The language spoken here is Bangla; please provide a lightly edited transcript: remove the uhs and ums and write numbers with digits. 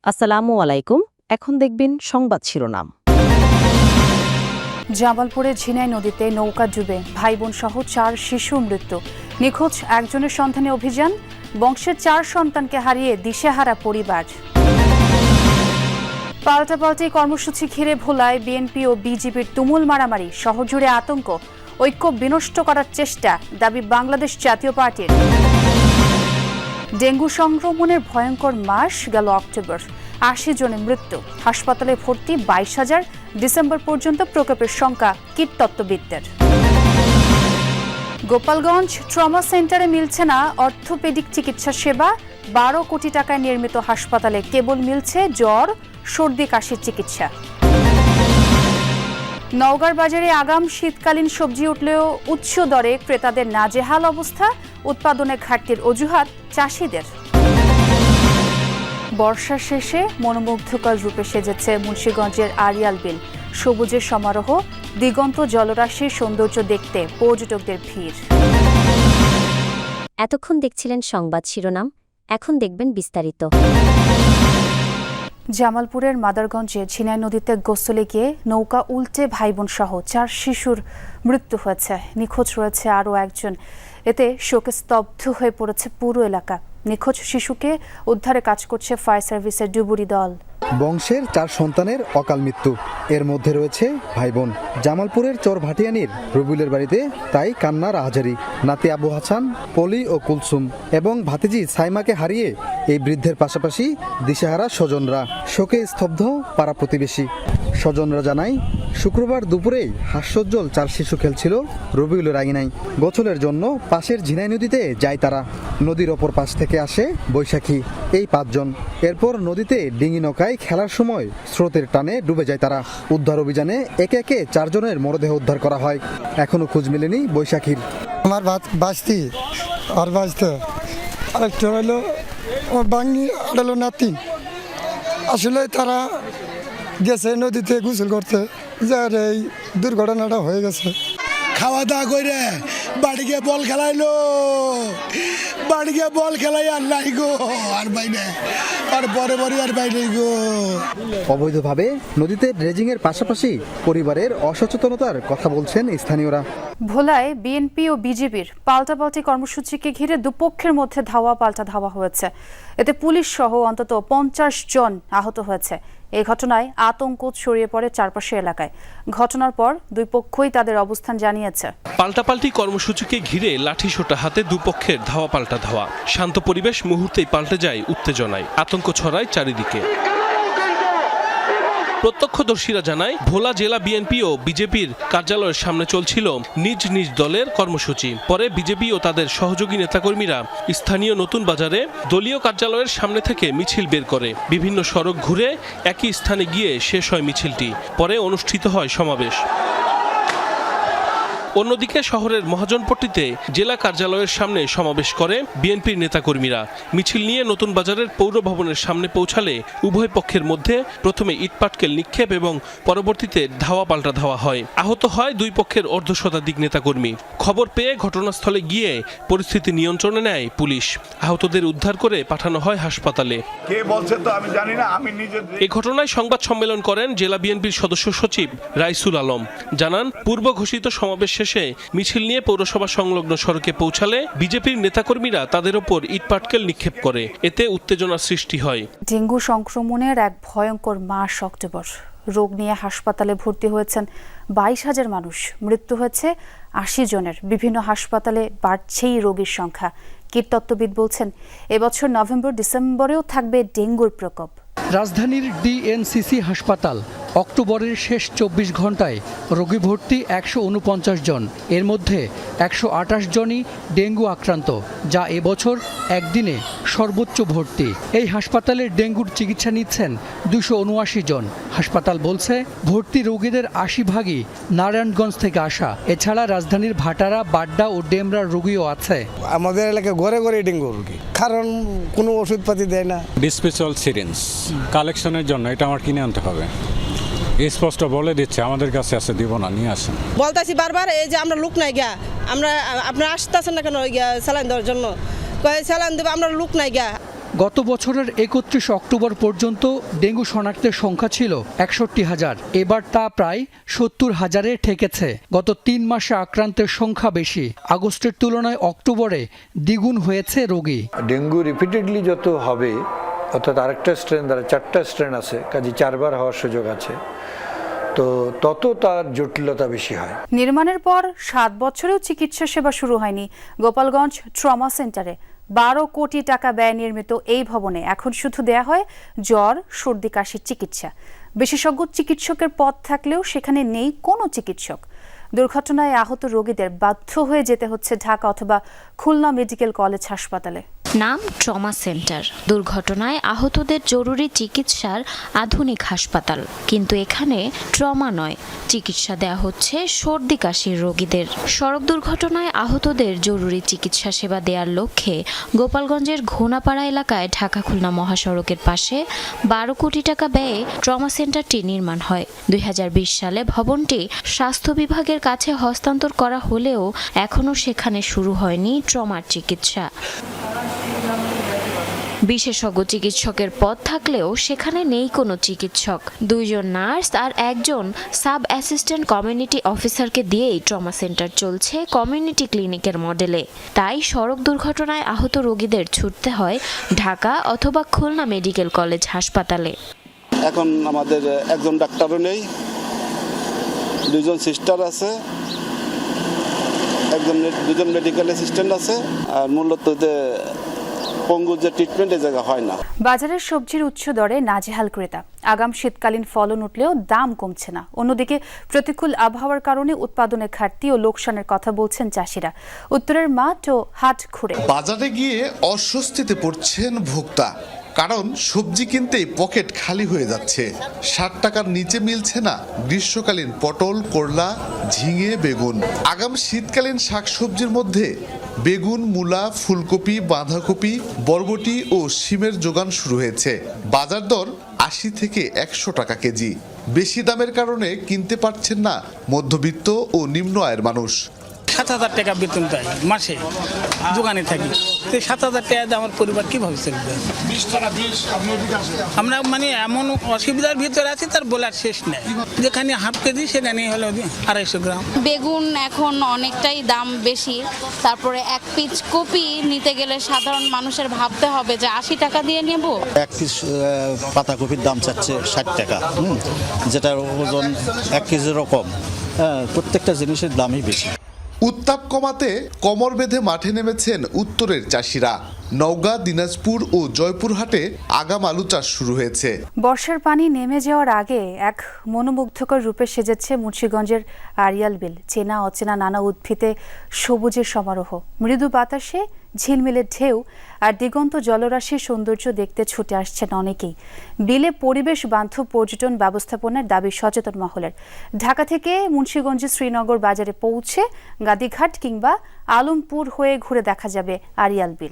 আসসালামু আলাইকুম। এখন দেখবেন সংবাদ শিরোনাম। জামালপুরে ঝিনাই নদীতে নৌকা ডুবে ভাই বোন সহ 4 শিশু মৃত্যু। নিখোঁজ একজনের সন্ধানে অভিযান। বংশের 4 সন্তানকে হারিয়ে দিশেহারা পরিবার। পাল্টাপাল্টি কর্মসূচি ঘিরে ভোলায় বিএনপি ও বিজেপির তুমুল মারামারি, শহরজুড়ে আতঙ্ক। ঐক্য বিনষ্ট করার চেষ্টা, দাবি বাংলাদেশ জাতীয় পার্টির। ডেঙ্গু সংক্রমণের ভয়ঙ্কর মাস গেল অক্টোবর, 80 জনের মৃত্যু। হাসপাতালে ভর্তি 22,000। ডিসেম্বর পর্যন্ত প্রকোপের সংখ্যা কীটতত্ত্ববিদদের। গোপালগঞ্জ ট্রমা সেন্টারে মিলছে না অর্থোপেডিক চিকিৎসা সেবা। 12 কোটি টাকায় নির্মিত হাসপাতালে কেবল মিলছে জ্বর, সর্দি, কাশির চিকিৎসা। নওগাঁর বাজারে আগাম শীতকালীন সবজি উঠলেও উচ্চ দরে ক্রেতাদের নাজেহাল অবস্থা। উৎপাদনে ঘাটতির অজুহাত চাষিদের। বর্ষার শেষে মনোমুগ্ধকর রূপে সেজেছে মুন্সিগঞ্জের আড়িয়াল বিল। সবুজের সমারোহ, দিগন্ত জলরাশির সৌন্দর্য দেখতে পর্যটকদের ভিড়। এতক্ষণ দেখছিলেন সংবাদ শিরোনাম, এখন দেখবেন বিস্তারিত। জামালপুরের মাদারগঞ্জে ঝিনাই নদীতে গোসলে গিয়ে নৌকা উল্টে ভাইবোন সহ 4 শিশুর মৃত্যু হয়েছে। নিখোঁজ রয়েছে আরও একজন। এতে শোকে স্তব্ধ হয়ে পড়েছে পুরো এলাকা। নিখোঁজ শিশুকে উদ্ধারে কাজ করছে ফায়ার সার্ভিসের ডুবুরি দল। বংশের 4 সন্তানের অকাল মৃত্যু, এর মধ্যে রয়েছে ভাই বোন। জামালপুরের চর ভাটিয়ানির রবিউলের বাড়িতে তাই কান্নার আহাজারি। নাতি আবু হাসান, পলি ও কুলসুম এবং ভাতিজি সাইমাকে হারিয়ে এই বৃদ্ধের পাশাপাশি দিশেহারা স্বজনরা। শোকে স্তব্ধ পাড়া প্রতিবেশী। স্বজনরা জানায়, শুক্রবার দুপুরেই হাস্যোজ্জ্বল 4 শিশু খেলছিল রবিউলের আঙিনায়। গোসলের জন্য পাশের ঝিনাই নদীতে যায় তারা। নদীর অপর পাশ থেকে আসে বৈশাখী, এই 5 জন। এরপর নদীতে ডিঙি নৌকায় খেলার সময় স্রোতের টানে ডুবে যায় তারা। উদ্ধার অভিযানে একে একে 4 জনের মরদেহ উদ্ধার করা হয়। এখনো খোঁজ মেলেনি বৈশাখীর। আমার বাঁচতি আর বাঁচতে আরেকটা হলো আমার বাঙি আড়ালো নাতি। আসলে তারা গেছে নদীতে গোসল করতে, যার এই দুর্ঘটনাটা হয়ে গেছে। খাওয়া দাওয়া করে বাড়ি গিয়ে বল খেলাইলো, বাড়ি গিয়ে বল খেলাই আর নাই গো, আর বাইরে আর পরে পরে আর বাইরে গো। অবৈধভাবে নদীতে ড্রেজিং এর পাশাপাশি পরিবারের অসচেতনতার কথা বলছেন স্থানীয়রা। ভোলায় বিএনপি ও বিজেপির পাল্টাপাল্টি কর্মসূচিকে ঘিরে দুপক্ষের মধ্যে ধাওয়া পাল্টা ধাওয়া হয়েছে। এতে পুলিশ সহ অন্তত 50 জন আহত হয়েছে। এই ঘটনায় আতঙ্ক ছড়িয়ে পড়ে চারপাশের এলাকায়। ঘটনার পর দুই পক্ষই তাদের অবস্থান জানিয়েছে। পাল্টাপাল্টি কর্মসূচিকে ঘিরে লাঠিসোঁটা হাতে দুপক্ষের ধাওয়া পাল্টা ধাওয়া। শান্ত পরিবেশ মুহূর্তেই পাল্টে যায় উত্তেজনায়, আতঙ্ক ছড়ায় চারিদিকে। প্রত্যক্ষদর্শীরা জানায়, ভোলা জেলা বিএনপি ও বিজেপির কার্যালয়ের সামনে চলছিল নিজ নিজ দলের কর্মসূচি। পরে বিজেপি ও তাদের সহযোগী নেতাকর্মীরা স্থানীয় নতুন বাজারে দলীয় কার্যালয়ের সামনে থেকে মিছিল বের করে। বিভিন্ন সড়ক ঘুরে একই স্থানে গিয়ে শেষ হয় মিছিলটি। পরে অনুষ্ঠিত হয় সমাবেশ। অন্যদিকে শহরের মহাজনপট্টিতে জেলা কার্যালয়ের সামনে সমাবেশ করে বিএনপির নেতাকর্মীরা। মিছিল নিয়ে নতুন বাজারের পৌর ভবনের সামনে পৌঁছালে উভয় পক্ষের মধ্যে প্রথমে ইটপাটকেল নিক্ষেপ এবং পরবর্তীতে ধাওয়া পাল্টা ধাওয়া হয়। আহত হয় দুই পক্ষের অর্ধশতাধিক নেতাকর্মী। খবর পেয়ে ঘটনাস্থলে গিয়ে পরিস্থিতি নিয়ন্ত্রণে নেয় পুলিশ। আহতদের উদ্ধার করে পাঠানো হয় হাসপাতালে। কে বলছে তো আমি জানি না, আমি নিজে। এ ঘটনায় সংবাদ সম্মেলন করেন জেলা বিএনপির সদস্য সচিব রাইসুল আলম। জানান, পূর্ব ঘোষিত সমাবেশ শেষে মিছিল নিয়ে পৌরসভা সংলগ্ন সড়কে পৌঁছালে বিজেপির নেতাকর্মীরা তাদের ওপর ইটপাটকেল নিক্ষেপ করে। এতে উত্তেজনার সৃষ্টি হয়। ডেঙ্গু সংক্রমণের এক ভয়ঙ্কর মাস অক্টোবর। রোগ নিয়ে হাসপাতালে ভর্তি হয়েছেন 22,000 মানুষ। মৃত্যু হয়েছে 80 জনের। বিভিন্ন হাসপাতালে বাড়ছেই রোগীর সংখ্যা। কীটতত্ত্ববিদ বলছেন, এবছর নভেম্বর ডিসেম্বরেও থাকবে ডেঙ্গুর প্রকোপ। রাজধানীর ডিএনসিসি হাসপাতাল অক্টোবরের শেষ 24 ঘন্টায় রোগী ভর্তি 149 জন। এর মধ্যে 128 জনই ডেঙ্গু আক্রান্ত, যা এবছর একদিনে সর্বোচ্চ ভর্তি। এই হাসপাতালে ডেঙ্গুর চিকিৎসা নিচ্ছেন 279 জন। হাসপাতাল বলছে, ভর্তি রোগীদের 80 ভাগই নারায়ণগঞ্জ থেকে আসা। এছাড়া রাজধানীর ভাটারা, বাড্ডা ও ডেমরার রোগীও আছে। আমাদের এলাকায় ঘরে ঘরে ডেঙ্গু রোগী, কারণ কোনো ওষুধপাতি দেয় না। ডিসপেন্সাল সিরিঞ্জ কালেকশনের জন্য এটা আমার কিনে আনতে হবে। স্পষ্ট বলে দিচ্ছে আমাদের কাছে আছে, দিব না, নিয়ে আসেন। বলতাছি বারবার, এই যে আমরা লোক নাই গিয়া, আপনারা আসতেছেন না কেন স্যালাইন দেওয়ার জন্য? স্যালাইন দেবো, আমরা লোক নাই গিয়া। গত বছরের ৩১ অক্টোবর পর্যন্ত ডেঙ্গু শনাক্তের সংখ্যা ছিল ৬১,০০০। এবার তা প্রায় ৭০,০০০-এ ঠেকেছে। গত ৩ মাসে আক্রান্তের সংখ্যা বেশি। আগস্টের তুলনায় অক্টোবরে দ্বিগুণ হয়েছে রোগী। ডেঙ্গু রিপিটেডলি যত হবে, অর্থাৎ আরেকটা স্ট্রেন দ্বারা 4টা স্ট্রেন আছে, কাজে 4বার হওয়ার সুযোগ আছে, তো তত তার জটিলতা বেশি হয়। নির্মাণের পর 7 বছরেও চিকিৎসা সেবা শুরু হয়নি গোপালগঞ্জ ট্রমা সেন্টারে। 12 কোটি টাকা ব্যয় নির্মিত এই ভবনে এখন শুধু দেয়া হয় জ্বর, সর্দি, কাশির চিকিৎসা। বিশেষজ্ঞ চিকিৎসকের পদ থাকলেও সেখানে নেই কোনো চিকিৎসক। দুর্ঘটনায় আহত রোগীদের বাধ্য হয়ে যেতে হচ্ছে ঢাকা অথবা খুলনা মেডিকেল কলেজ হাসপাতালে। নাম ট্রমা সেন্টার, দুর্ঘটনায় আহতদের জরুরি চিকিৎসার আধুনিক হাসপাতাল। কিন্তু এখানে ট্রমা নয়, চিকিৎসা দেয়া হচ্ছে সর্দি কাশির রোগীদের। সড়ক দুর্ঘটনায় আহতদের জরুরি চিকিৎসা সেবা দেওয়ার লক্ষ্যে গোপালগঞ্জের ঘোনাপাড়া এলাকায় ঢাকা খুলনা মহাসড়কের পাশে 12 কোটি টাকা ব্যয়ে ট্রমা সেন্টারটি নির্মাণ হয়। 2020 সালে ভবনটি স্বাস্থ্য বিভাগের কাছে হস্তান্তর করা হলেও এখনও সেখানে শুরু হয়নি ট্রমার চিকিৎসা। বিশেষজ্ঞ চিকিৎসকের পদ থাকলেও সেখানে নেই কোনো চিকিৎসক। 2 জন নার্স আর 1 জন সাব অ্যাসিস্ট্যান্ট কমিউনিটি অফিসারকে দিয়েই ট্রমা সেন্টার চলছে কমিউনিটি ক্লিনিকের মডেলে। তাই সড়ক দুর্ঘটনায় আহত রোগীদের ছুটতে হয় ঢাকা অথবা খুলনা মেডিকেল কলেজ হাসপাতালে। এখন আমাদের একজন ডাক্তারও নেই, 2 জন সিস্টার আছে, 2 জন মেডিকেল অ্যাসিস্ট্যান্ট আছে, আর মূলত পঙ্গু যে ট্রিটমেন্টের জায়গা হয় না। বাজারের সবজির উচ্চ দরে নাজেহাল ক্রেতা। আগাম শীতকালীন ফলন উঠলেও দাম কমছে না। অন্যদিকে প্রতিকূল আবহাওয়ার কারণে উৎপাদনের ঘাটতি ও লোকসানের কথা বলছেন চাষিরা। উত্তরের মাঠ ও হাট ঘুরে বাজারে গিয়ে অস্বস্তিতে পড়ছেন ভোক্তা, কারণ সবজি কিনতেই পকেট খালি হয়ে যাচ্ছে। 60 টাকার নিচে মিলছে না গ্রীষ্মকালীন পটল, করলা, ঝিঙে, বেগুন। আগাম শীতকালীন শাকসবজির মধ্যে বেগুন, মূলা, ফুলকপি, বাঁধাকপি, বরবটি ও শিমের যোগান শুরু হয়েছে। বাজার দর 80 থেকে 100 টাকা কেজি। বেশি দামের কারণে কিনতে পারছেন না মধ্যবিত্ত ও নিম্ন আয়ের মানুষ। 7,000 টাকা বেতন পাই মাসে, দোকানে থাকি। 7,000 টাকা দিয়ে আমার পরিবার কিভাবে চলবে? আমরা মানে এমন অসুবিধার ভিতরে আছি তার বলার শেষ নেই। যেখানে হাফ কেজি সেখানে হলো 250 গ্রাম। বেগুন এখন অনেকটাই দাম বেশি, তারপরে 1 পিস কপি নিতে গেলে সাধারণ মানুষের ভাবতে হবে যে 80 টাকা দিয়ে নেব। 1 পিস পাতাকপির দাম চাচ্ছে 60 টাকা, যেটার ওজন 1 কেজির রকম। প্রত্যেকটা জিনিসের দামই বেশি। উত্তাপ কমাতে কোমর বেঁধে মাঠে নেমেছেন উত্তরের চাষিরা। নওগাঁ, দিনাজপুর ও জয়পুরহাটে আগাম আলু চাষ শুরু হয়েছে। বর্ষার পানি নেমে যাওয়ার আগে এক মনোমুগ্ধকর রূপে সেজেছে মুন্সিগঞ্জের আড়িয়াল বিল। চেনা অচেনা নানা উদ্ভিদে সবুজের সমারোহ, মৃদু বাতাসে ঝিলমিলের ঢেউ আর দিগন্ত জলরাশির সৌন্দর্য দেখতে ছুটে আসছেন অনেকেই। বিলে পরিবেশ বান্ধব পর্যটন ব্যবস্থাপনার দাবি সচেতন মহলের। ঢাকা থেকে মুন্সিগঞ্জে শ্রীনগর বাজারে পৌঁছে গাদীঘাট কিংবা আলমপুর হয়ে ঘুরে দেখা যাবে আড়িয়াল বিল।